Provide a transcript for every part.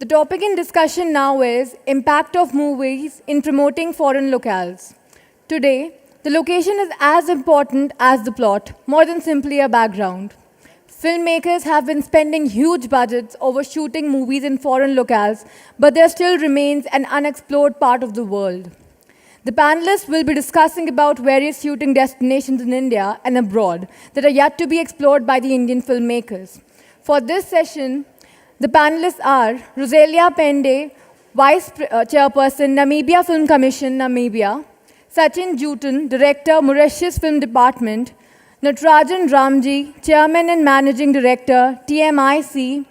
The topic in discussion now is impact of movies in promoting foreign locales. Today, the location is as important as the plot, more than simply a background. Filmmakers have been spending huge budgets over shooting movies in foreign locales, but there still remains an unexplored part of the world. The panelists will be discussing about various shooting destinations in India and abroad that are yet to be explored by the Indian filmmakers. For this session, the panelists are Rosalia Pende, Vice Chairperson, Namibia Film Commission, Namibia; Sachin Jutan, Director, Mauritius Film Department; Natarajan Ramji, Chairman and Managing Director, TMIC;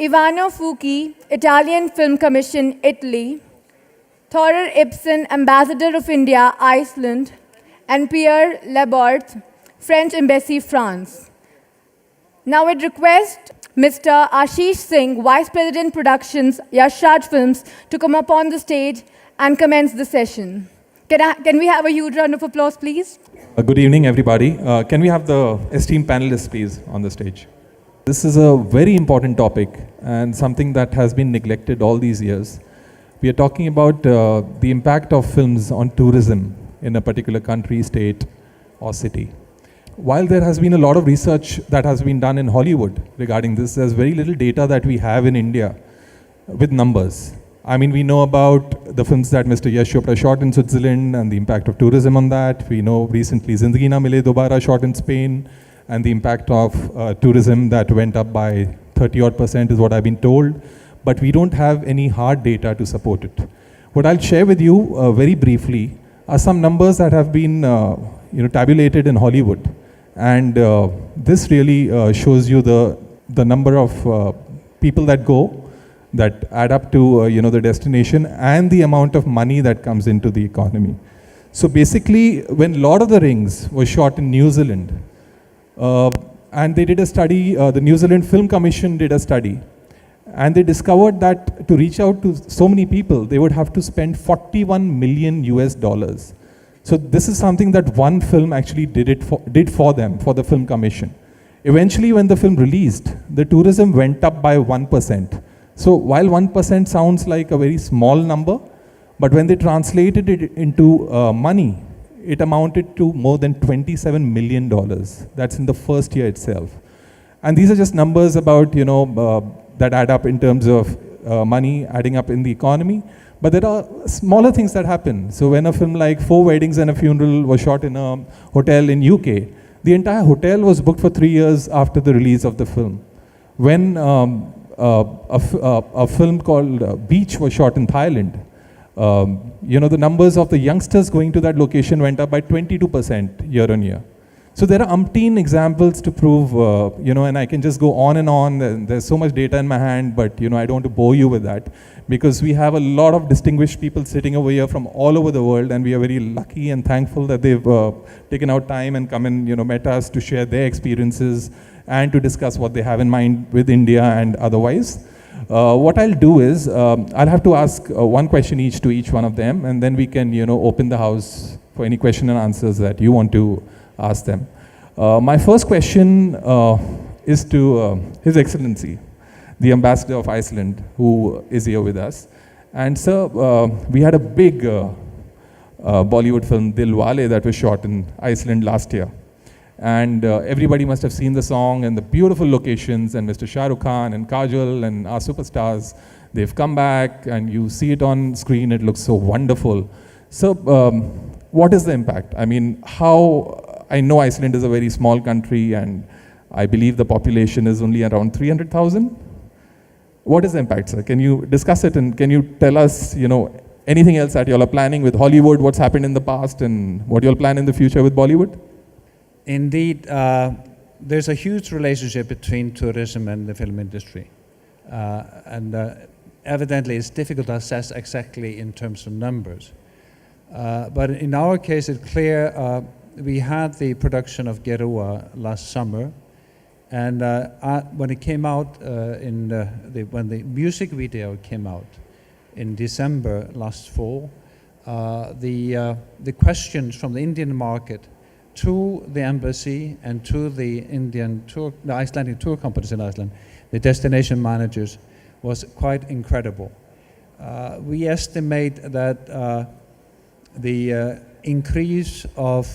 Ivano Fucci, Italian Film Commission, Italy; Thorer Ibsen, Ambassador of India, Iceland; and Pierre Lebart, French Embassy, France. Now I'd request Mr. Ashish Singh, Vice President Productions, Yash Raj Films, to come up on the stage and commence the session. Can we have a huge round of applause, please? Good evening, everybody. Can we have the esteemed panelists, please, on the stage? This is a very important topic and something that has been neglected all these years. We are talking about the impact of films on tourism in a particular country, state, or city. While there has been a lot of research that has been done in Hollywood regarding this, there's very little data that we have in India with numbers. I mean, we know about the films that Mr. Yash Chopra shot in Switzerland and the impact of tourism on that. We know recently Zindagi Na Mile Dobara shot in Spain and the impact of tourism that went up by 30% is what I've been told. But we don't have any hard data to support it. What I'll share with you very briefly are some numbers that have been tabulated in Hollywood. And this really shows you the number of people that go, that add up to the destination, and the amount of money that comes into the economy. So basically, when Lord of the Rings was shot in New Zealand, and they did a study, the New Zealand Film Commission did a study, and they discovered that to reach out to so many people, they would have to spend 41 million US dollars. So this is something that one film actually did for them, for the Film Commission. Eventually, when the film released, the tourism went up by 1%. So while 1% sounds like a very small number, but when they translated it into money, it amounted to more than $27 million. That's in the first year itself. And these are just numbers about, that add up in terms of money adding up in the economy. But there are smaller things that happen. So when a film like Four Weddings and a Funeral was shot in a hotel in UK, the entire hotel was booked for 3 years after the release of the film. When a film called Beach was shot in Thailand, the numbers of the youngsters going to that location went up by 22% year on year. So there are umpteen examples to prove, and I can just go on and on. And there's so much data in my hand, but I don't want to bore you with that, because we have a lot of distinguished people sitting over here from all over the world, and we are very lucky and thankful that they've taken out time and come and met us to share their experiences and to discuss what they have in mind with India and otherwise. What I'll do is, I'll have to ask one question each to each one of them, and then we can open the house for any question and answers that you want to ask them. My first question is to His Excellency, the Ambassador of Iceland, who is here with us. And sir, we had a big Bollywood film, Dilwale, that was shot in Iceland last year. And everybody must have seen the song and the beautiful locations, and Mr. Shah Rukh Khan and Kajol and our superstars, they've come back and you see it on screen, it looks so wonderful. So what is the impact? I mean, I know Iceland is a very small country, and I believe the population is only around 300,000. What is the impact, sir? Can you discuss it, and can you tell us, anything else that you all are planning with Hollywood, what's happened in the past, and what you all plan in the future with Bollywood? Indeed, there's a huge relationship between tourism and the film industry. Evidently, it's difficult to assess exactly in terms of numbers. But in our case, it's clear we had the production of Gerua last summer, and when it came out, when the music video came out in December last fall, the questions from the Indian market to the embassy and to the Icelandic tour companies in Iceland, the destination managers, was quite incredible. We estimate that the increase of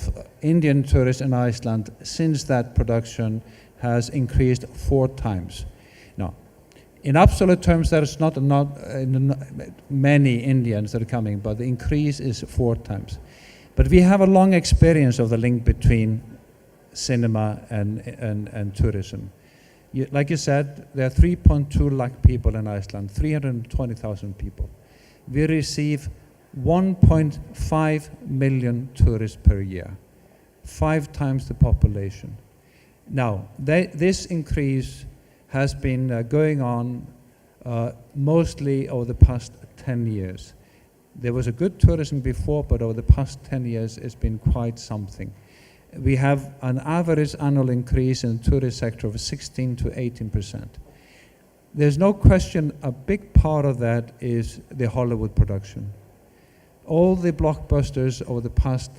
Indian tourists in Iceland since that production has increased 4 times. Now, in absolute terms, there is not many Indians that are coming, but the increase is 4 times. But we have a long experience of the link between cinema and tourism. Like you said, there are 3.2 lakh people in Iceland, 320,000 people. We receive 1.5 million tourists per year, 5 times the population. Now, this increase has been going on mostly over the past 10 years. There was a good tourism before, but over the past 10 years, it's been quite something. We have an average annual increase in the tourist sector of 16 to 18%. There's no question a big part of that is the Hollywood production. All the blockbusters over the past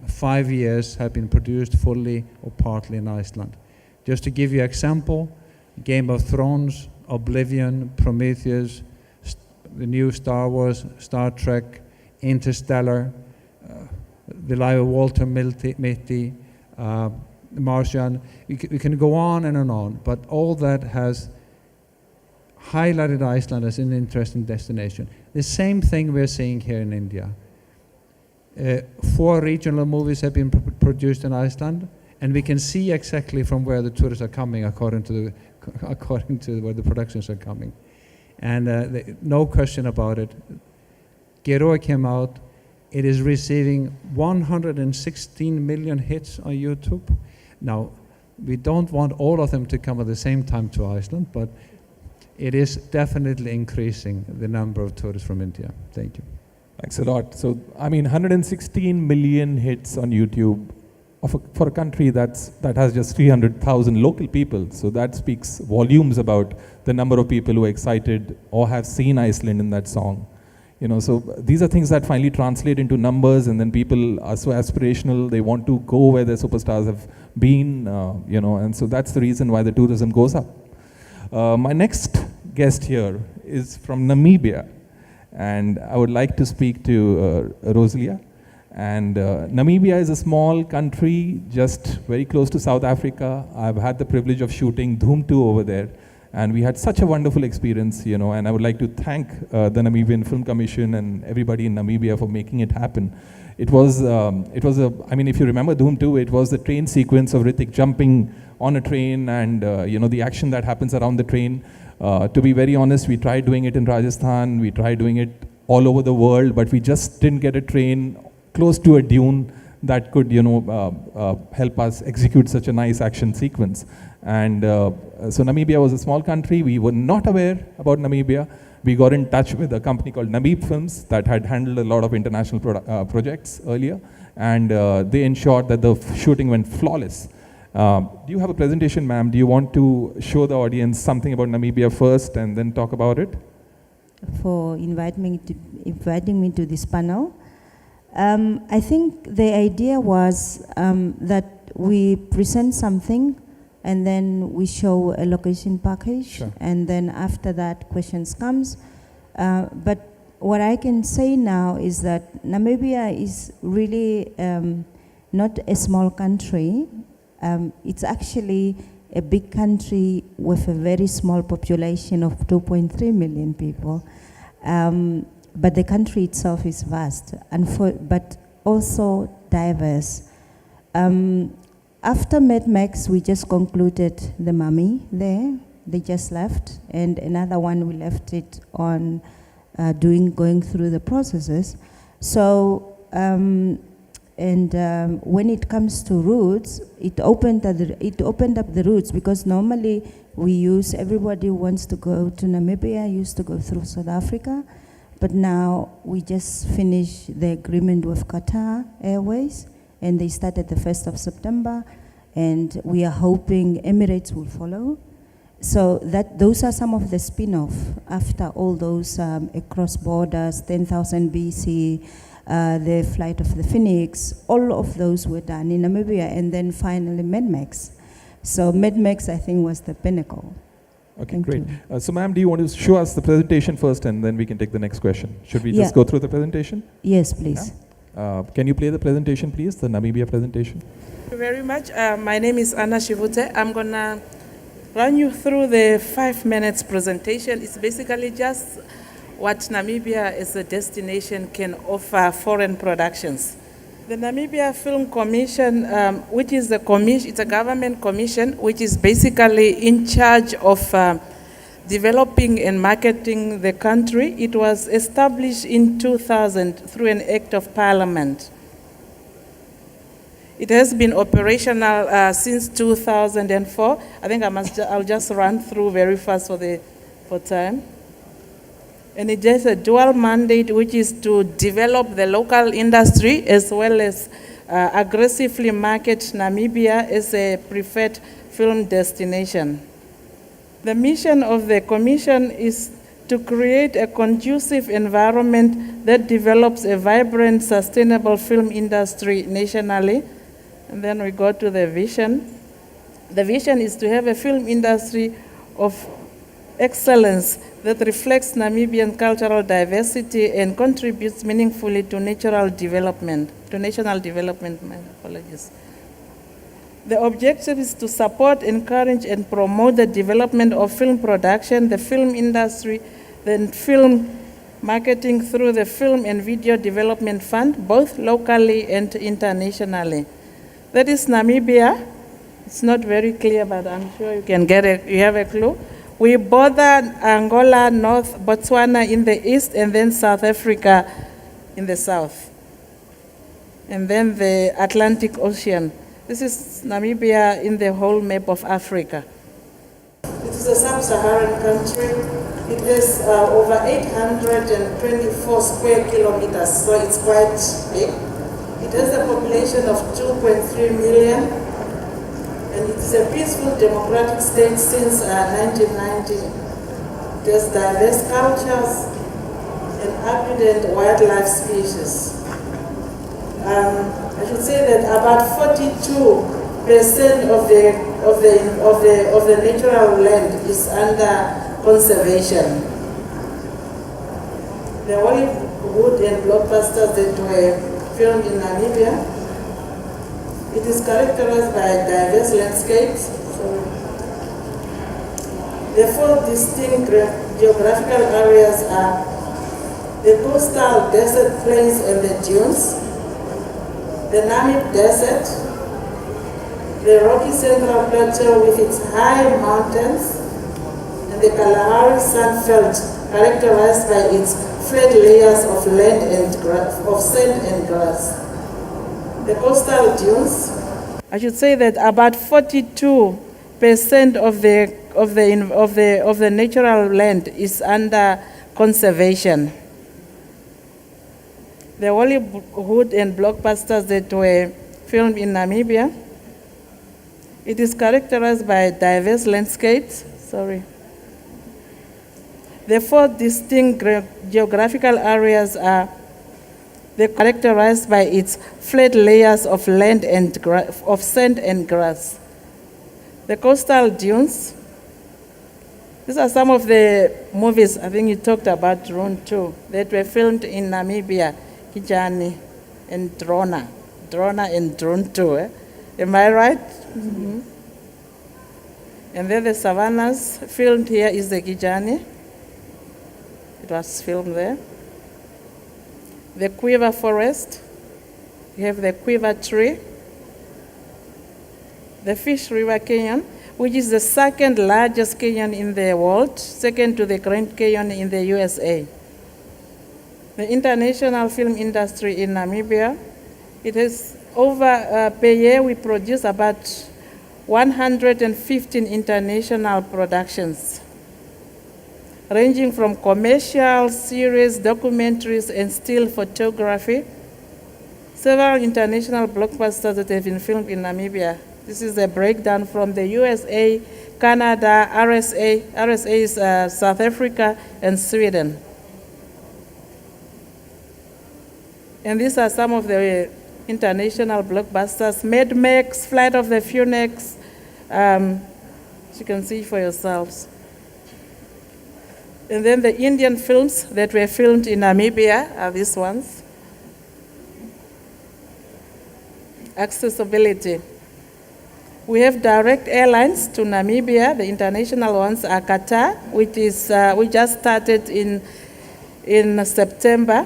5 years have been produced fully or partly in Iceland. Just to give you an example, Game of Thrones, Oblivion, Prometheus, the new Star Wars, Star Trek, Interstellar, the life of Walter Mitty, Martian. We can go on and on, but all that has highlighted Iceland as an interesting destination. The same thing we're seeing here in India. 4 regional movies have been produced in Iceland, and we can see exactly from where the tourists are coming according to where the productions are coming. And no question about it. Gerudo came out. It is receiving 116 million hits on YouTube. Now, we don't want all of them to come at the same time to Iceland, but it is definitely increasing the number of tourists from India. Thank you. Thanks a lot. So, I mean, 116 million hits on YouTube for a country that has just 300,000 local people. So that speaks volumes about the number of people who are excited or have seen Iceland in that song. You know, so these are things that finally translate into numbers, and then people are so aspirational, they want to go where their superstars have been, you know, and so that's the reason why the tourism goes up. My next guest here is from Namibia, and I would like to speak to Rosalia. And Namibia is a small country just very close to South Africa. I've had the privilege of shooting Dhoom 2 over there, and we had such a wonderful experience, you know, and I would like to thank the Namibian Film Commission and everybody in Namibia for making it happen. It was I mean, if you remember Dhoom 2, it was the train sequence of Hrithik jumping on a train and, you know, the action that happens around the train. To be very honest, we tried doing it in Rajasthan, we tried doing it all over the world, but we just didn't get a train close to a dune that could, you know, help us execute such a nice action sequence. And so Namibia was a small country. We were not aware about Namibia. We got in touch with a company called Namib Films that had handled a lot of international projects earlier, and they ensured that the shooting went flawless. Do you have a presentation, ma'am? Do you want to show the audience something about Namibia first and then talk about it? For inviting me to this panel. I think the idea was that we present something and then we show a location package, sure. And then after that questions comes. But what I can say now is that Namibia is really not a small country. It's actually a big country with a very small population of 2.3 million people. But the country itself is vast, but also diverse. After Mad Max, we just concluded The Mummy there. They just left, and another one we left it on going through the processes. So, when it comes to routes, it opened up the routes, because normally everybody who wants to go to Namibia used to go through South Africa. But now we just finished the agreement with Qatar Airways, and they started the 1st of September, and we are hoping Emirates will follow. So those are some of the spin-off after all those across borders, 10,000 BC, the Flight of the Phoenix, all of those were done in Namibia, and then finally Mad Max. So Mad Max, I think, was the pinnacle. Okay, Thank great. you. So, ma'am, do you want to show us the presentation first, and then we can take the next question? Should we just Yeah. go through the presentation? Yes, please. Can you play the presentation, please, the Namibia presentation? Thank you very much. My name is Anna Shivute. I'm going to run you through the 5 minutes presentation. It's basically just what Namibia as a destination can offer foreign productions. The Namibia Film Commission, which is it's a government commission, which is basically in charge of developing and marketing the country. It was established in 2000 through an act of parliament. It has been operational since 2004. I think I'll just run through very fast for time. And it has a dual mandate, which is to develop the local industry as well as aggressively market Namibia as a preferred film destination. The mission of the Commission is to create a conducive environment that develops a vibrant, sustainable film industry nationally. And then we go to the vision. The vision is to have a film industry of excellence that reflects Namibian cultural diversity and contributes meaningfully to national development. My apologies. The objective is to support, encourage, and promote the development of film production, the film industry, then film marketing through the Film and Video Development Fund, both locally and internationally. That is Namibia. It's not very clear, but I'm sure you have a clue. We border Angola, North Botswana in the east, and then South Africa in the south. And then the Atlantic Ocean. This is Namibia in the whole map of Africa. It is a sub-Saharan country. It has over 824 square kilometers, so it's quite big. It has a population of 2.3 million, and it's a peaceful democratic state since 1990. It has diverse cultures and abundant wildlife species. I should say that about 42% of the natural land is under conservation. The Hollywood and blockbusters that were filmed in Namibia, it is characterized by diverse landscapes. The 4 distinct geographical areas are the coastal desert plains and the dunes, the Namib Desert, the Rocky Central Plateau with its high mountains, and the Kalahari Sandveld, characterized by its flat layers of land and of sand and grass. The coastal dunes. I should say that about 42% of the natural land is under conservation. The Hollywood and blockbusters that were filmed in Namibia, it is characterized by diverse landscapes. The 4 distinct geographical areas are characterized by its flat layers of land and of sand and grass. The coastal dunes. These are some of the movies, I think you talked about Drone 2, that were filmed in Namibia. Kijani and Drona and Drone 2. Am I right? Mm-hmm. And then the savannas filmed here is the Kijani. It was filmed there. The Quiver Forest. You have the Quiver Tree. The Fish River Canyon, which is the 2nd largest canyon in the world, second to the Grand Canyon in the USA. The international film industry in Namibia, it has per year we produce about 115 international productions, ranging from commercial, series, documentaries, and still photography. Several international blockbusters that have been filmed in Namibia. This is a breakdown from the USA, Canada, RSA is South Africa, and Sweden. And these are some of the international blockbusters. Mad Max, Flight of the Phoenix, you can see for yourselves. And then the Indian films that were filmed in Namibia are these ones. Accessibility. We have direct airlines to Namibia. The international ones are Qatar, which is we just started in September.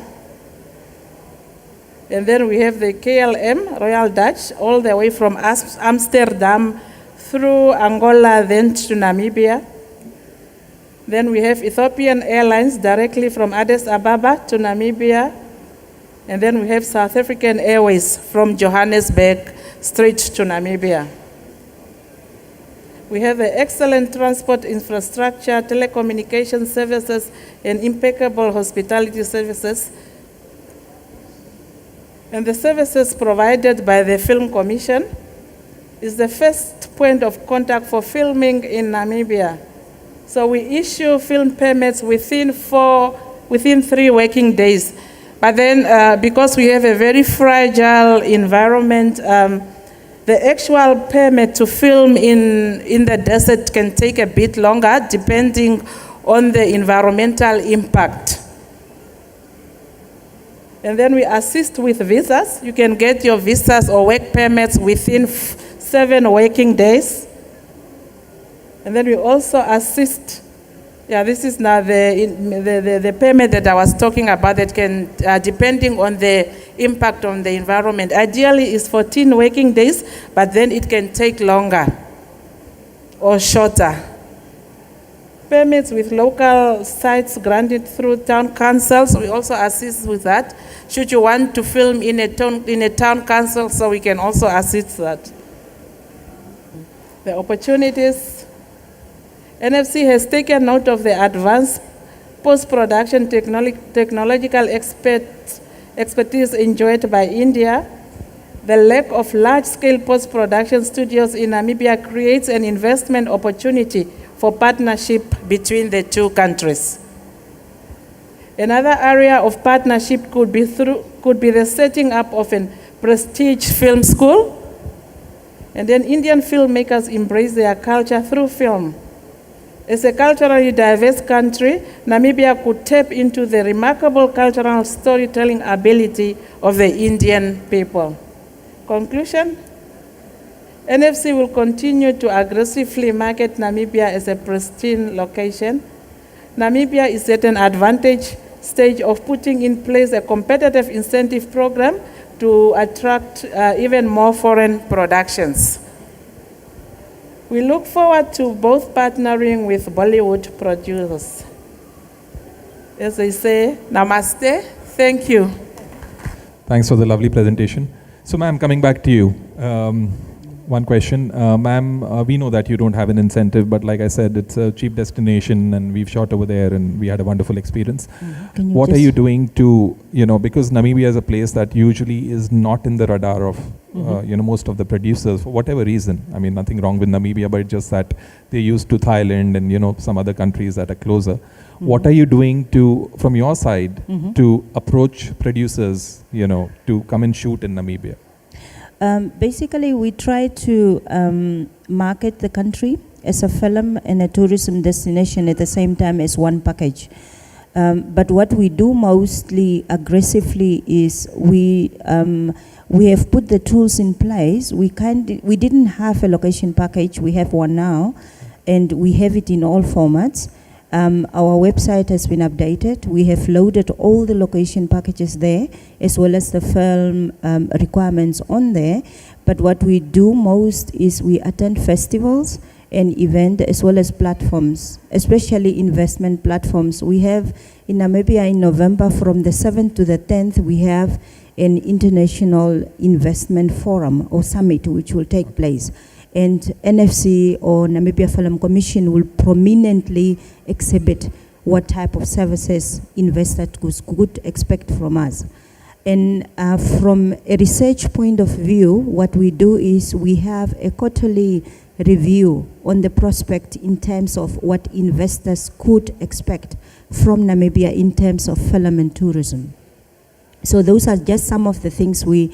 And then we have the KLM, Royal Dutch, all the way from Amsterdam through Angola, then to Namibia. Then we have Ethiopian Airlines directly from Addis Ababa to Namibia. And then we have South African Airways from Johannesburg straight to Namibia. We have excellent transport infrastructure, telecommunication services, and impeccable hospitality services. And the services provided by the Film Commission is the first point of contact for filming in Namibia. So we issue film permits within 3 working days. But then because we have a very fragile environment, the actual permit to film in the desert can take a bit longer depending on the environmental impact. And then we assist with visas. You can get your visas or work permits within 7 working days. And then we also assist. Yeah, this is now the permit that I was talking about that can, depending on the impact on the environment, ideally is 14 working days, but then it can take longer or shorter. Permits with local sites granted through town councils, we also assist with that. Should you want to film in a town council, so we can also assist that. The opportunities. NFC has taken note of the advanced post-production technological expertise enjoyed by India. The lack of large-scale post-production studios in Namibia creates an investment opportunity for partnership between the two countries. Another area of partnership could be the setting up of a prestige film school. And then Indian filmmakers embrace their culture through film. As a culturally diverse country, Namibia could tap into the remarkable cultural storytelling ability of the Indian people. Conclusion? NFC will continue to aggressively market Namibia as a pristine location. Namibia is at an advantage stage of putting in place a competitive incentive program to attract even more foreign productions. We look forward to both partnering with Bollywood producers. As they say, namaste, thank you. Thanks for the lovely presentation. So ma'am, coming back to you. One question. Ma'am, we know that you don't have an incentive, but like I said, it's a cheap destination and we've shot over there and we had a wonderful experience. What are you doing to, because Namibia is a place that usually is not in the radar of, most of the producers for whatever reason. I mean, nothing wrong with Namibia, but it's just that they're used to Thailand and, some other countries that are closer. What are you doing from your side to approach producers, to come and shoot in Namibia? Basically, we try to market the country as a film and a tourism destination at the same time as one package. But what we do mostly aggressively is we have put the tools in place. We didn't have a location package. We have one now, and we have it in all formats. Our website has been updated. We have loaded all the location packages there, as well as the film requirements on there. But what we do most is we attend festivals and events, as well as platforms, especially investment platforms. We have in Namibia in November, from the 7th to the 10th, we have an international investment forum or summit, which will take place. And NFC or Namibia Film Commission will prominently exhibit what type of services investors could expect from us. And from a research point of view, what we do is we have a quarterly review on the prospect in terms of what investors could expect from Namibia in terms of film and tourism. So those are just some of the things we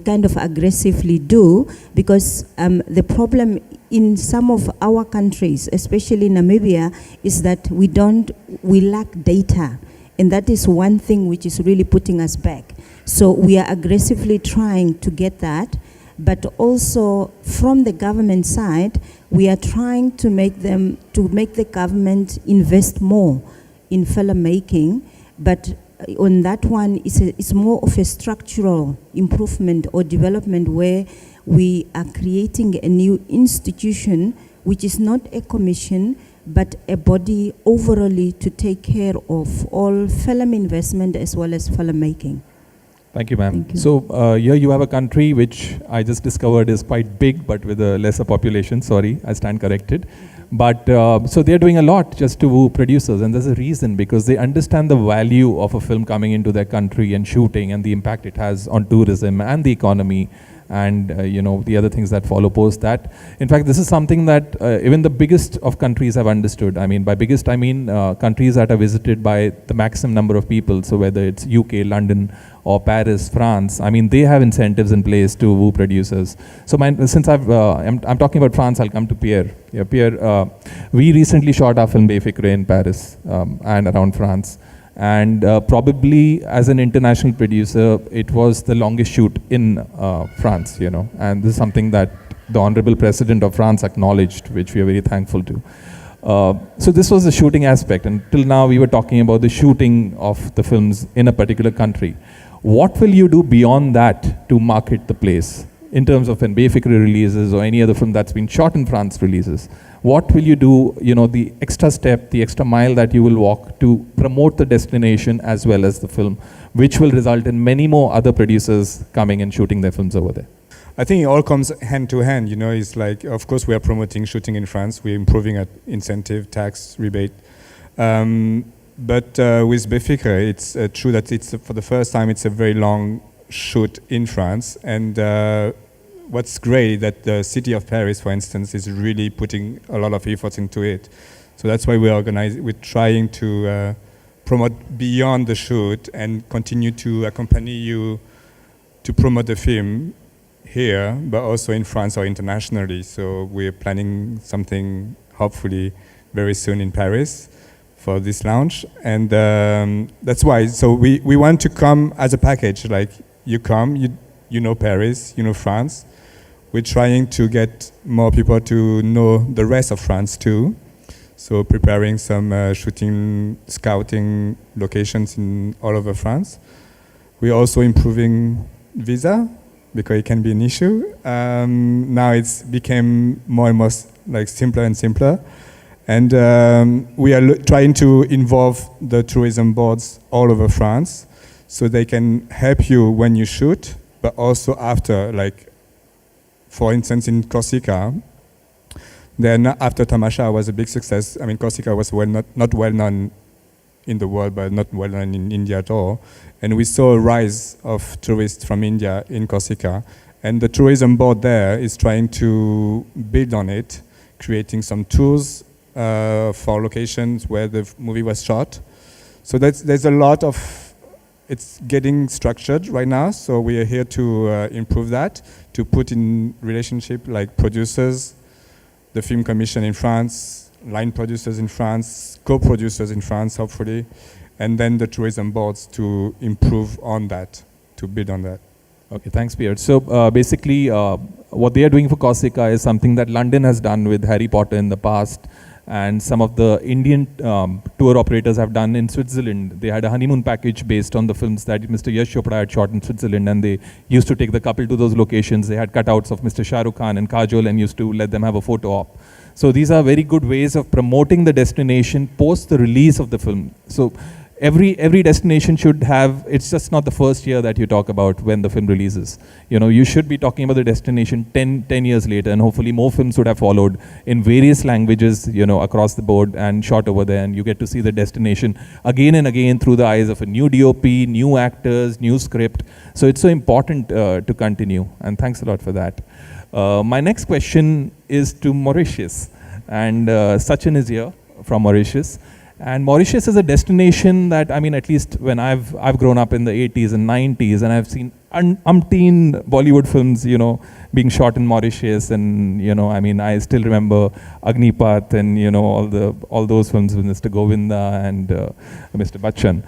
kind of aggressively do, because the problem in some of our countries, especially Namibia, is that we lack data. And that is one thing which is really putting us back. So we are aggressively trying to get that, but also from the government side, we are trying to make the government invest more in filmmaking, but on that one, it's more of a structural improvement or development where we are creating a new institution, which is not a commission, but a body overall to take care of all film investment as well as filmmaking. Thank you, ma'am. Thank you. So here you have a country which I just discovered is quite big, but with a lesser population. Sorry, I stand corrected. But so they're doing a lot just to woo producers, and there's a reason, because they understand the value of a film coming into their country and shooting, and the impact it has on tourism and the economy, and the other things that follow post that. In fact, this is something that even the biggest of countries have understood. I mean, by biggest I mean countries that are visited by the maximum number of people. So whether it's UK, London, or Paris, France, I mean, they have incentives in place to woo producers. So since I'm talking about France, I'll come to Pierre. Yeah, Pierre, we recently shot our film Befikre in Paris and around France. And probably as an international producer, it was the longest shoot in France, and this is something that the Honorable President of France acknowledged, which we are very thankful to. So this was the shooting aspect, and till now we were talking about the shooting of the films in a particular country. What will you do beyond that to market the place in terms of when Befikre releases or any other film that's been shot in France releases? What will you do, the extra step, the extra mile that you will walk to promote the destination as well as the film, which will result in many more other producers coming and shooting their films over there? I think it all comes hand to hand. It's like, of course, we are promoting shooting in France. We're improving at incentive, tax, rebate. But with Befikre, it's true that for the first time, it's a very long shoot in France. And what's great is that the city of Paris, for instance, is really putting a lot of effort into it. So that's why we're trying to promote beyond the shoot and continue to accompany you to promote the film here, but also in France or internationally. So we're planning something hopefully very soon in Paris for this launch. And that's why, so we want to come as a package, like you come, you know Paris, you know France. We're trying to get more people to know the rest of France too. So preparing some shooting, scouting locations in all over France. We're also improving visa, because it can be an issue. Now it's became more and more simpler and simpler. And we are trying to involve the tourism boards all over France, so they can help you when you shoot, but also after, for instance, in Corsica, then after Tamasha was a big success. I mean, Corsica was not well known in the world, but not well known in India at all. And we saw a rise of tourists from India in Corsica. And the tourism board there is trying to build on it, creating some tours for locations where the movie was shot. So there's a lot of, it's getting structured right now. So we are here to improve that, to put in relationship like producers, the Film Commission in France, line producers in France, co-producers in France, hopefully, and then the tourism boards to improve on that, to build on that. Okay, thanks, Pierre. So basically, what they are doing for Corsica is something that London has done with Harry Potter in the past, and some of the Indian tour operators have done in Switzerland. They had a honeymoon package based on the films that Mr. Yash Chopra had shot in Switzerland, and they used to take the couple to those locations. They had cutouts of Mr. Shah Rukh Khan and Kajol and used to let them have a photo op. So these are very good ways of promoting the destination post the release of the film. So every destination should have, it's just not the first year that you talk about when the film releases. You should be talking about the destination 10 years later, and hopefully more films would have followed in various languages, across the board and shot over there, and you get to see the destination again and again through the eyes of a new DOP, new actors, new script. So it's so important to continue, and thanks a lot for that. My next question is to Mauritius, and Sachin is here from Mauritius. And Mauritius is a destination that, I mean, at least when I've grown up in the 80s and 90s, and I've seen umpteen Bollywood films, you know, being shot in Mauritius, and you know, I mean, I still remember Agnipath and you know all those films with Mr. Govinda and Mr. Bachchan.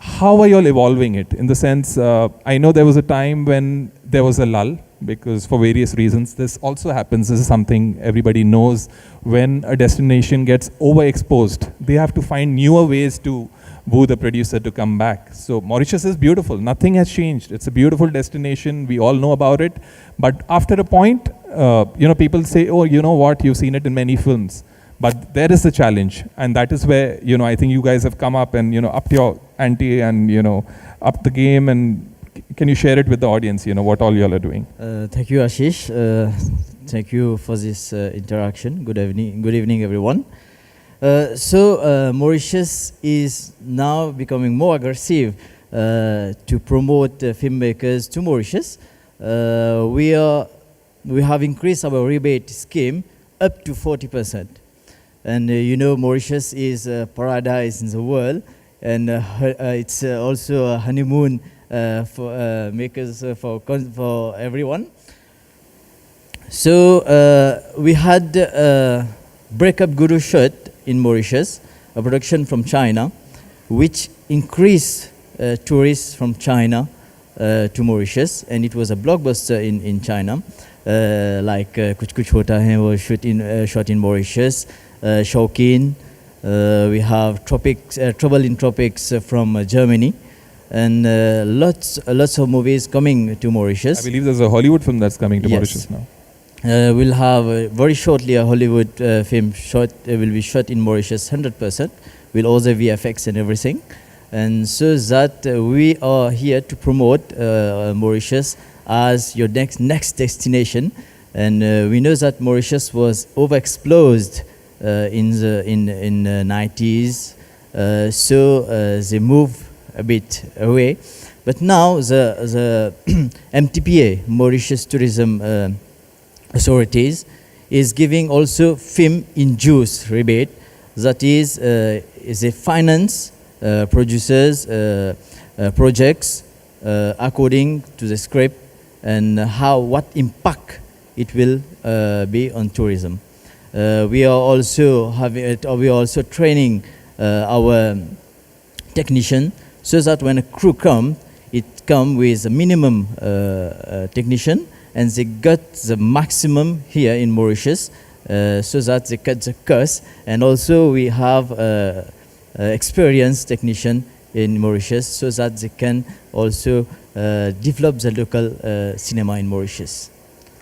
How are you all evolving it? In the sense, I know there was a time when there was a lull, because for various reasons, this also happens. This is something everybody knows. When a destination gets overexposed, they have to find newer ways to woo the producer to come back. So Mauritius is beautiful. Nothing has changed. It's a beautiful destination. We all know about it. But after a point, you know, people say, oh, you know what, you've seen it in many films. But there is a challenge, and that is where, you know, I think you guys have come up and, you know, upped your ante and, you know, upped the game. And can you share it with the audience, you know, what all you all are doing? Thank you, Ashish. Thank you for this interaction. Good evening, everyone. Mauritius is now becoming more aggressive to promote filmmakers to Mauritius. We have increased our rebate scheme up to 40%. And you know, Mauritius is a paradise in the world, and it's also a honeymoon for makers for everyone. So we had Breakup Guru shot in Mauritius, a production from China, which increased tourists from China to Mauritius, and it was a blockbuster in China. Like Kuch Kuch Hota Hai was shot in Mauritius. Shaukin, we have Trouble in Tropics from Germany, and lots of movies coming to Mauritius. I believe there's a Hollywood film that's coming to Yes. Mauritius now. We'll have very shortly a Hollywood film will be shot in Mauritius 100%, with all the VFX and everything. And so that we are here to promote Mauritius as your next destination. And we know that Mauritius was overexposed in the 90s, so they move a bit away. But now the MTPA, Mauritius Tourism Authorities, is giving also film-induced rebate. That is a finance producers projects according to the script and what impact it will be on tourism. We are also training our technician, so that when a crew come, it come with a minimum technician, and they got the maximum here in Mauritius, so that they cut the cost. And also we have experienced technician in Mauritius, so that they can also develop the local cinema in Mauritius.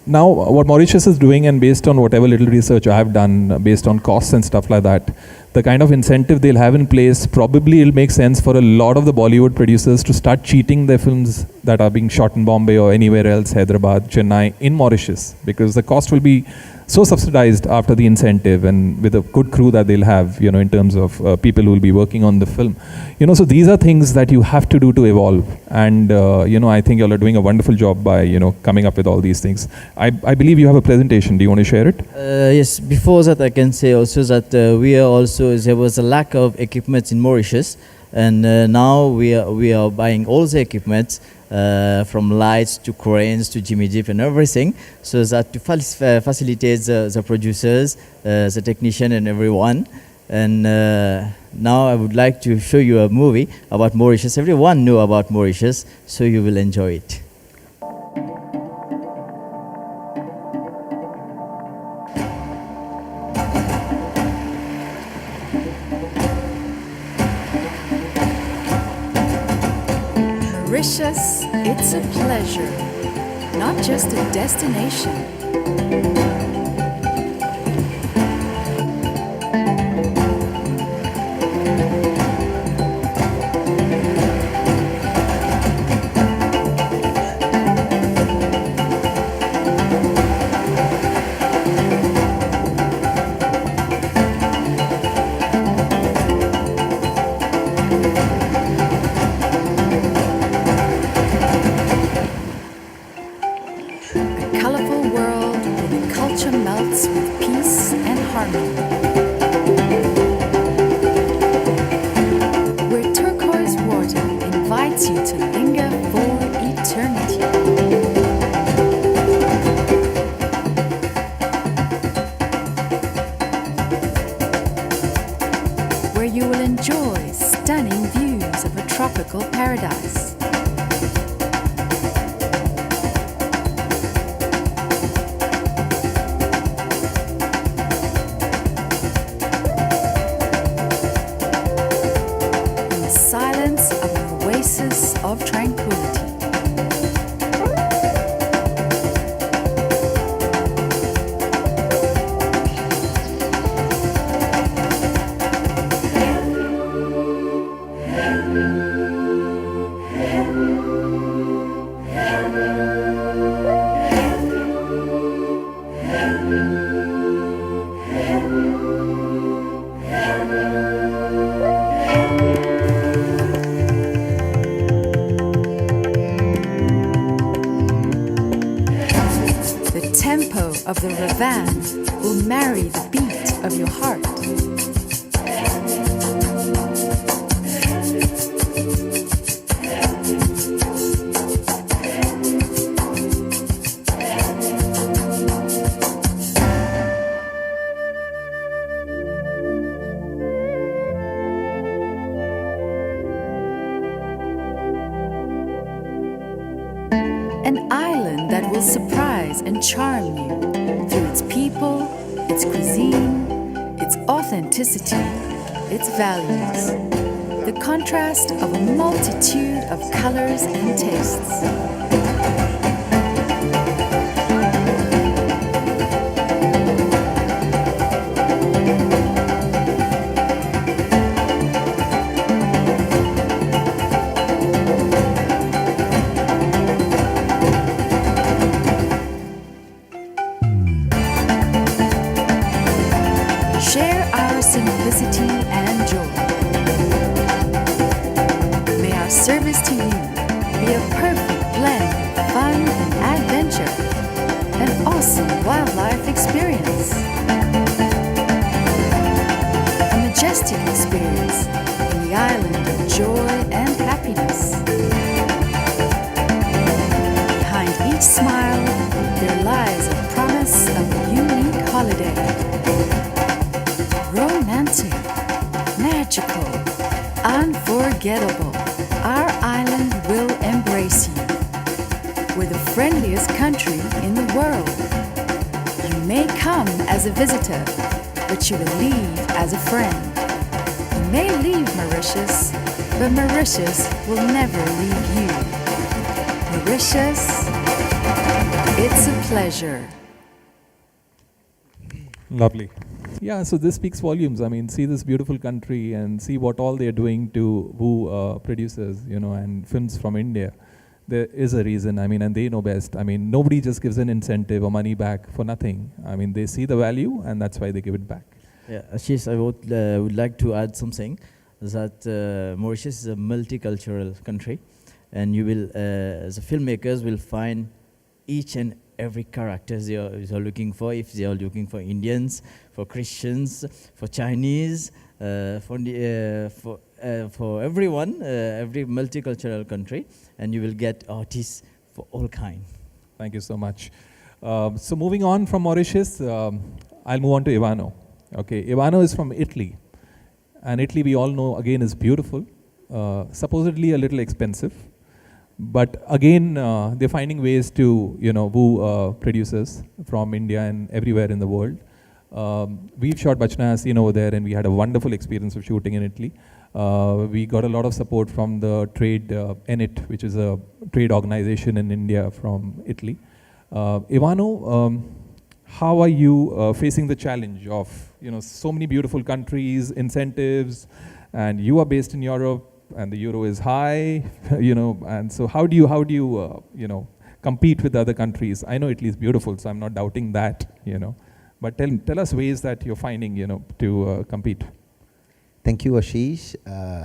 Now, what Mauritius is doing, and based on whatever little research I have done, based on costs and stuff like that, the kind of incentive they'll have in place, probably it'll make sense for a lot of the Bollywood producers to start cheating their films that are being shot in Bombay or anywhere else, Hyderabad, Chennai, in Mauritius, because the cost will be so subsidized after the incentive, and with a good crew that they'll have, you know, in terms of people who will be working on the film. You know, so these are things that you have to do to evolve. And, you know, I think y'all are doing a wonderful job by, you know, coming up with all these things. I believe you have a presentation. Do you want to share it? Yes, before that I can say also that there was a lack of equipment in Mauritius, and now we are buying all the equipment, from lights to cranes to Jimmy Jeep and everything, so that to facilitate the producers, the technician and everyone. And now I would like to show you a movie about Mauritius. Everyone know about Mauritius, so you will enjoy it. Mauritius, it's a pleasure, not just a destination. A colorful world where the culture melts with peace and harmony. beautiful paradise. In the silence of an oasis of tranquility. The tempo of the Ravan will marry the beat of your heart. An island that will surprise and charm you through its people, its cuisine, its authenticity, its values. The contrast of a multitude of colors and tastes. Share our simplicity and joy. May our service to you be a perfect blend of fun and adventure, an awesome wildlife experience, a majestic experience in the island of joy and happiness. Behind each smile, there lies a promise of a unique holiday. Romantic, magical, unforgettable, our island will embrace you. We're the friendliest country in the world. You may come as a visitor, but you will leave as a friend. You may leave Mauritius, but Mauritius will never leave you. Mauritius, it's a pleasure. Lovely. Yeah, so this speaks volumes. I mean, see this beautiful country and see what all they're doing to woo producers, you know, and films from India. There is a reason, I mean, and they know best. I mean, nobody just gives an incentive or money back for nothing. I mean, they see the value and that's why they give it back. Yeah, Ashish, I would like to add something, that Mauritius is a multicultural country, and you will, as a filmmakers, will find each and every character they are looking for. If they are looking for Indians, for Christians, for Chinese, for everyone, every multicultural country, and you will get artists for all kind. Thank you so much. So moving on from Mauritius, I'll move on to Ivano. Okay, Ivano is from Italy, and Italy we all know again is beautiful, supposedly a little expensive. But again, they're finding ways to, you know, woo producers from India and everywhere in the world. We've shot Bachna Haseen over there, and we had a wonderful experience of shooting in Italy. We got a lot of support from the trade ENIT, which is a trade organization in India from Italy. Ivano, how are you facing the challenge of, you know, so many beautiful countries, incentives, and you are based in Europe, and the euro is high, you know, and so how do you, you know, compete with other countries? I know Italy is beautiful, so I'm not doubting that, you know, but tell us ways that you're finding, you know, to compete. Thank you, Ashish.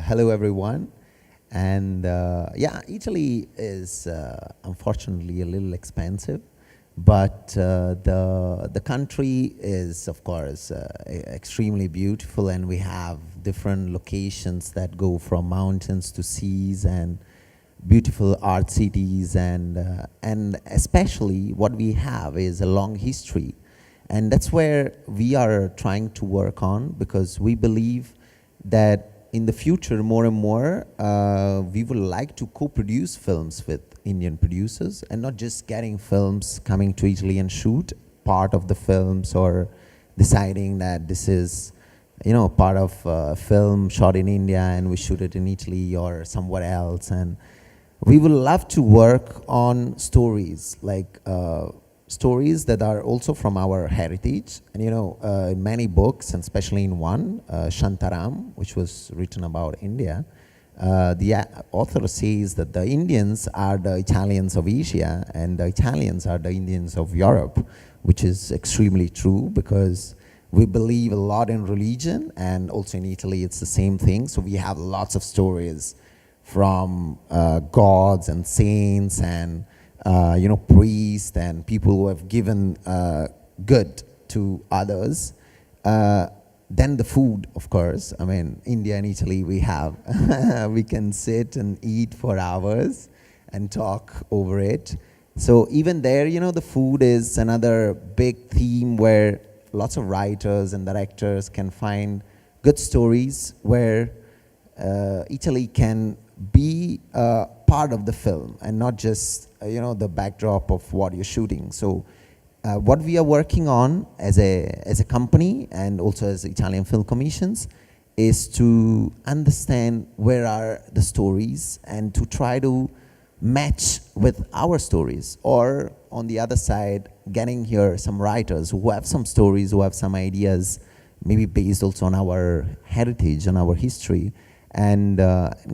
Hello, everyone. And yeah, Italy is unfortunately a little expensive, but the country is, of course, extremely beautiful, and we have different locations that go from mountains to seas and beautiful art cities, and especially what we have is a long history, and that's where we are trying to work on, because we believe that in the future, more and more, we would like to co-produce films with Indian producers and not just getting films coming to Italy and shoot part of the films or deciding that this is, part of a film shot in India and we shoot it in Italy or somewhere else. And we would love to work on stories, like stories that are also from our heritage. And in many books, and especially in one, Shantaram, which was written about India, the author says that the Indians are the Italians of Asia and the Italians are the Indians of Europe, which is extremely true because we believe a lot in religion, and also in Italy it's the same thing. So we have lots of stories from gods and saints and priests and people who have given good to others. Then the food, of course. I mean, India and Italy, we have. We can sit and eat for hours and talk over it. So even there, the food is another big theme where lots of writers and directors can find good stories where Italy can be part of the film and not just the backdrop of what you're shooting. So what we are working on as a company and also as Italian Film Commissions is to understand where are the stories and to try to match with our stories, or on the other side, getting here some writers who have some stories, who have some ideas, maybe based also on our heritage and our history, and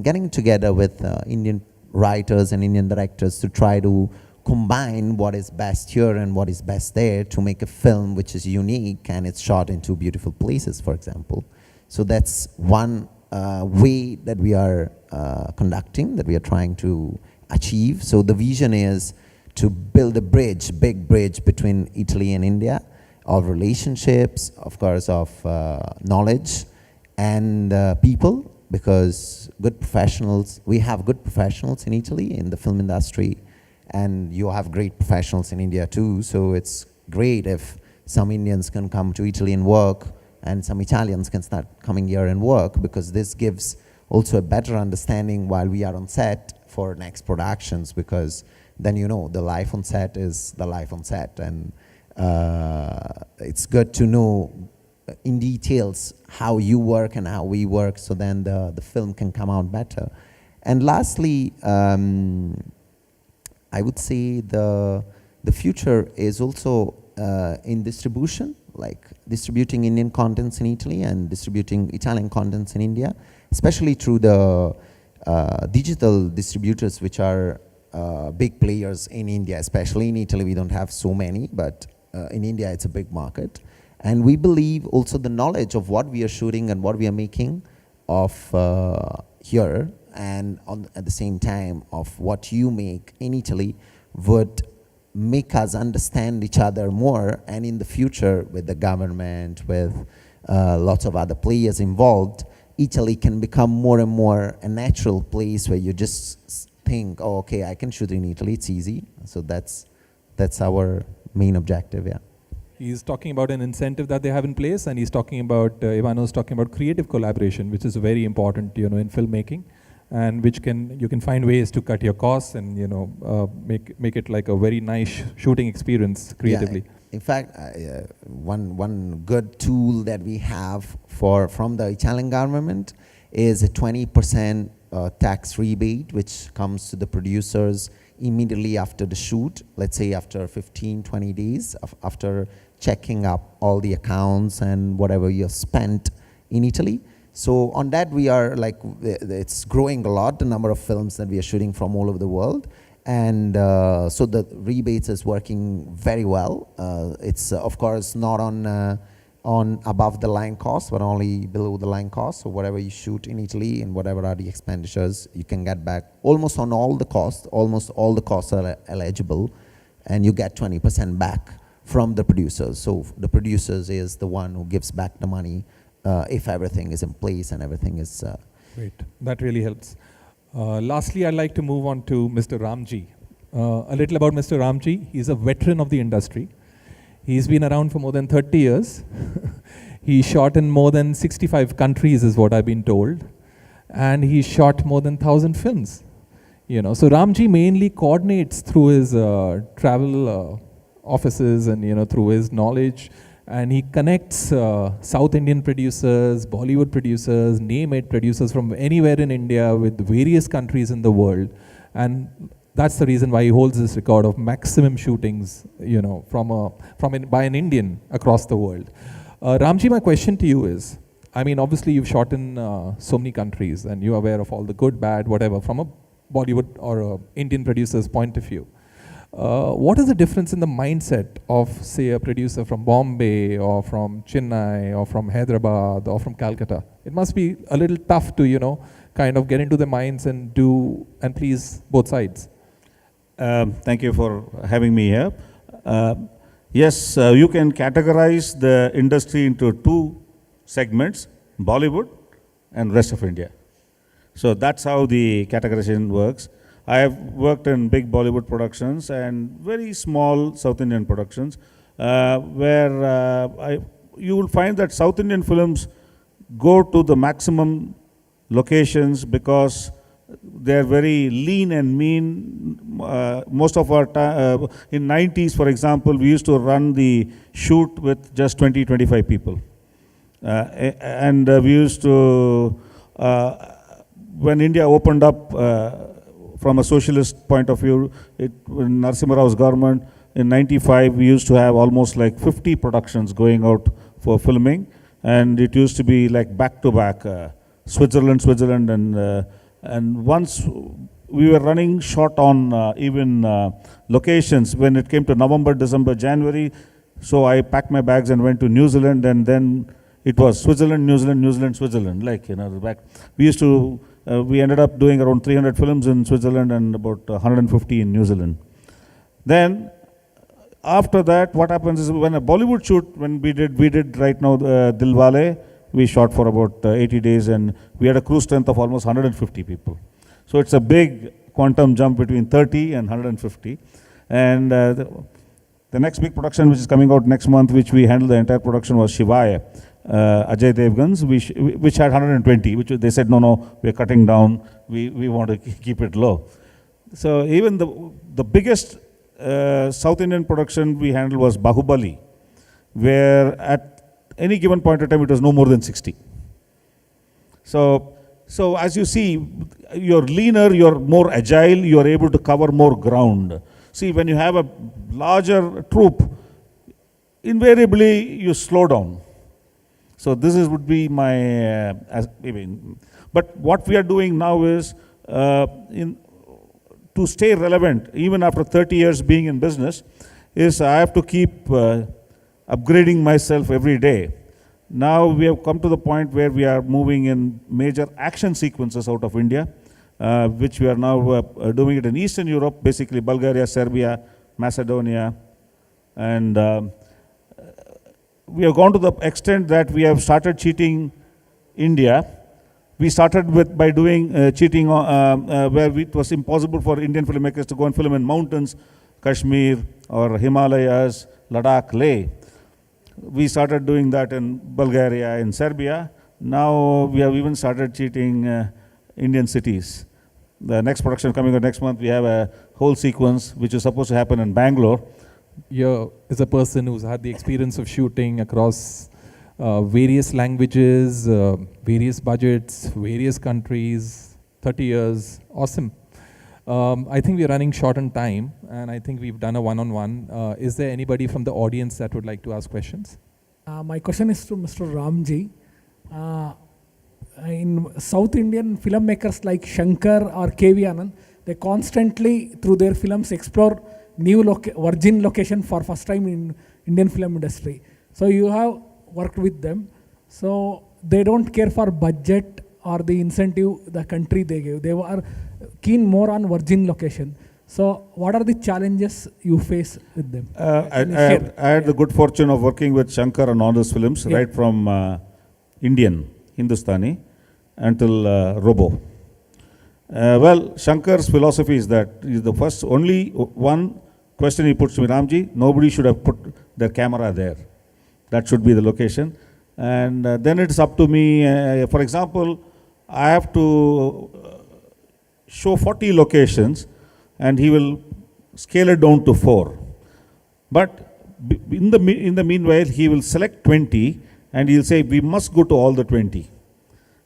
getting together with Indian writers and Indian directors to try to combine what is best here and what is best there to make a film which is unique and it's shot in two beautiful places, for example. So that's one way that we are conducting, that we are trying to achieve. So the vision is to build a bridge, big bridge between Italy and India, of relationships, of course, of knowledge and people, because good professionals, we have good professionals in Italy in the film industry, and you have great professionals in India too. So it's great if some Indians can come to Italy and work and some Italians can start coming here and work, because this gives also a better understanding while we are on set for next productions, because then the life on set is the life on set, and it's good to know in details how you work and how we work, so then the film can come out better. And lastly, I would say the future is also in distribution, like distributing Indian contents in Italy and distributing Italian contents in India, especially through the digital distributors, which are big players in India. Especially in Italy, we don't have so many, but in India, it's a big market. And we believe also the knowledge of what we are shooting and what we are making of here, and at the same time of what you make in Italy, would make us understand each other more. And in the future, with the government, with lots of other players involved, Italy can become more and more a natural place where you just think, oh, okay, I can shoot in Italy, it's easy. So that's our main objective, yeah. He's talking about an incentive that they have in place, and he's talking about, Ivano's talking about creative collaboration, which is very important, in filmmaking, and which you can find ways to cut your costs and, make it like a very nice shooting experience creatively. Yeah. In fact, one good tool that we have from the Italian government is a 20% tax rebate, which comes to the producers immediately after the shoot, let's say after 15, 20 days, after checking up all the accounts and whatever you have spent in Italy. So on that, we are it's growing a lot, the number of films that we are shooting from all over the world. And so the rebates is working very well. It's of course not on above the line cost, but only below the line cost. So whatever you shoot in Italy and whatever are the expenditures, you can get back almost on all the costs. Almost all the costs are eligible, and you get 20% back from the producers. So the producers is the one who gives back the money if everything is in place and everything is. Great, that really helps. Lastly, I'd like to move on to Mr. Ramji. A little about Mr. Ramji. He's a veteran of the industry. He's been around for more than 30 years. He shot in more than 65 countries, is what I've been told. and he shot more than 1,000 films. So Ramji mainly coordinates through his travel offices and through his knowledge, and he connects South Indian producers, Bollywood producers, name it, producers from anywhere in India with various countries in the world, and that's the reason why he holds this record of maximum shootings, by an Indian across the world. Ramji, my question to you is, obviously you've shot in so many countries and you're aware of all the good, bad, whatever, from a Bollywood or a Indian producer's point of view. What is the difference in the mindset of, say, a producer from Bombay or from Chennai or from Hyderabad or from Calcutta? It must be a little tough to, kind of get into the minds and do and please both sides. Thank you for having me here. Yes, you can categorize the industry into two segments, Bollywood and rest of India. So that's how the categorization works. I have worked in big Bollywood productions and very small South Indian productions, where you will find that South Indian films go to the maximum locations because they're very lean and mean. Most of our time, in 90s, for example, we used to run the shoot with just 20-25 people. And we used to, when India opened up from a socialist point of view, in Narasimha Rao's government, in 95, we used to have almost like 50 productions going out for filming, and it used to be like back-to-back, Switzerland, and once we were running short on even locations when it came to November, December, January, so I packed my bags and went to New Zealand, and then it was Switzerland, New Zealand, Switzerland, back. We ended up doing around 300 films in Switzerland and about 150 in New Zealand. Then, after that, what happens is when a Bollywood shoot, when we did right now Dilwale, we shot for about 80 days and we had a crew strength of almost 150 people. So it's a big quantum jump between 30 and 150. And the next big production which is coming out next month, which we handled the entire production, was Shivaya. Ajay Devgan's, which had 120, which they said, no, we're cutting down, we want to keep it low. So even the biggest South Indian production we handled was Bahubali, where at any given point of time it was no more than 60. So as you see, you're leaner, you're more agile, you're able to cover more ground. See, when you have a larger troop, invariably you slow down. So this would be my, but what we are doing now is, to stay relevant, even after 30 years being in business, is I have to keep upgrading myself every day. Now we have come to the point where we are moving in major action sequences out of India, which we are now doing it in Eastern Europe, basically Bulgaria, Serbia, Macedonia, and we have gone to the extent that we have started cheating India. We started by doing cheating where it was impossible for Indian filmmakers to go and film in mountains, Kashmir or Himalayas, Ladakh, Leh. We started doing that in Bulgaria, in Serbia. Now we have even started cheating Indian cities. The next production coming out next month, we have a whole sequence which is supposed to happen in Bangalore. Here is a person who's had the experience of shooting across various languages, various budgets, various countries, 30 years. Awesome. I think we're running short on time, and I think we've done a one-on-one. Is there anybody from the audience that would like to ask questions? My question is to Mr. Ramji. In South Indian filmmakers like Shankar or K.V. Anand, they constantly, through their films, explore new virgin location for first time in Indian film industry. So you have worked with them. So they don't care for budget or the incentive the country they gave. They were keen more on virgin location. So what are the challenges you face with them? I had the good fortune of working with Shankar on all those films, right from Indian, Hindustani, until Robo. Well, Shankar's philosophy is that the first, only one question he puts to me, Ramji, nobody should have put their camera there. That should be the location. And then it's up to me, for example, I have to show 40 locations, and he will scale it down to 4. But in the meanwhile, he will select 20, and he'll say, we must go to all the 20.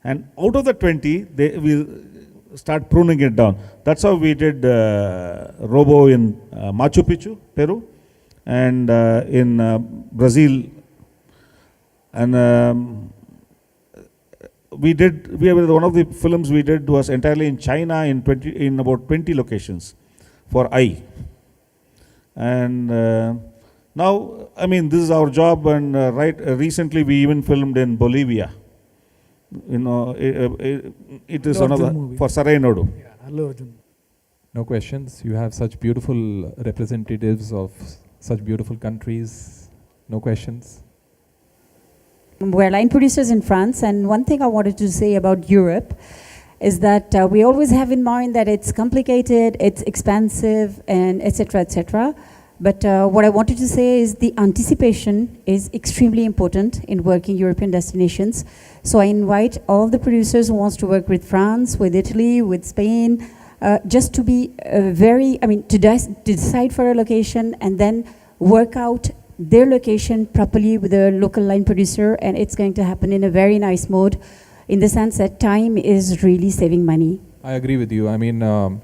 And out of the 20, they will start pruning it down. That's how we did Robo in Machu Picchu, Peru, and in Brazil. And one of the films we did was entirely in China in about 20 locations for I. And now, I mean, this is our job, and recently we even filmed in Bolivia. You know, it is Allu another Arjun movie. for Sarai Nodu. Yeah, Allu Arjun. No questions. You have such beautiful representatives of such beautiful countries. No questions. We're line producers in France, and one thing I wanted to say about Europe is that we always have in mind that it's complicated, it's expensive, and etc., etc. But what I wanted to say is the anticipation is extremely important in working European destinations. So I invite all the producers who wants to work with France, with Italy, with Spain, just to be to decide for a location and then work out their location properly with a local line producer, and it's going to happen in a very nice mode, in the sense that time is really saving money. I agree with you. I mean,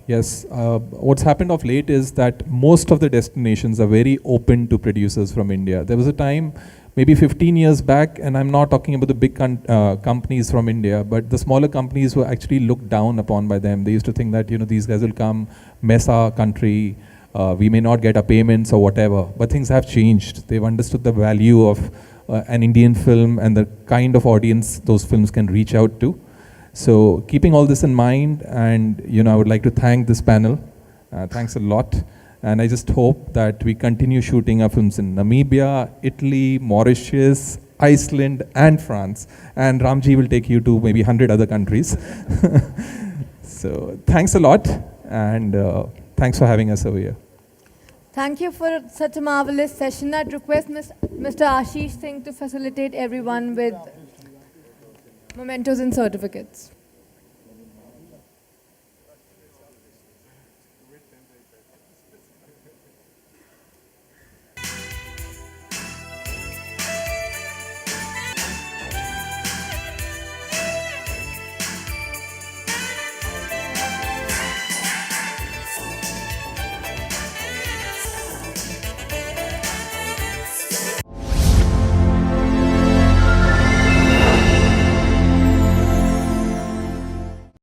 yes, what's happened of late is that most of the destinations are very open to producers from India. There was a time, maybe 15 years back, and I'm not talking about the big companies from India, but the smaller companies were actually looked down upon by them. They used to think that, these guys will come, mess our country, we may not get our payments or whatever. But things have changed. They've understood the value of an Indian film and the kind of audience those films can reach out to. So keeping all this in mind, and I would like to thank this panel. Thanks a lot. And I just hope that we continue shooting our films in Namibia, Italy, Mauritius, Iceland, and France. And Ramji will take you to maybe 100 other countries. So thanks a lot, and thanks for having us over here. Thank you for such a marvelous session. I'd request Mr. Ashish Singh to facilitate everyone with mementos and certificates.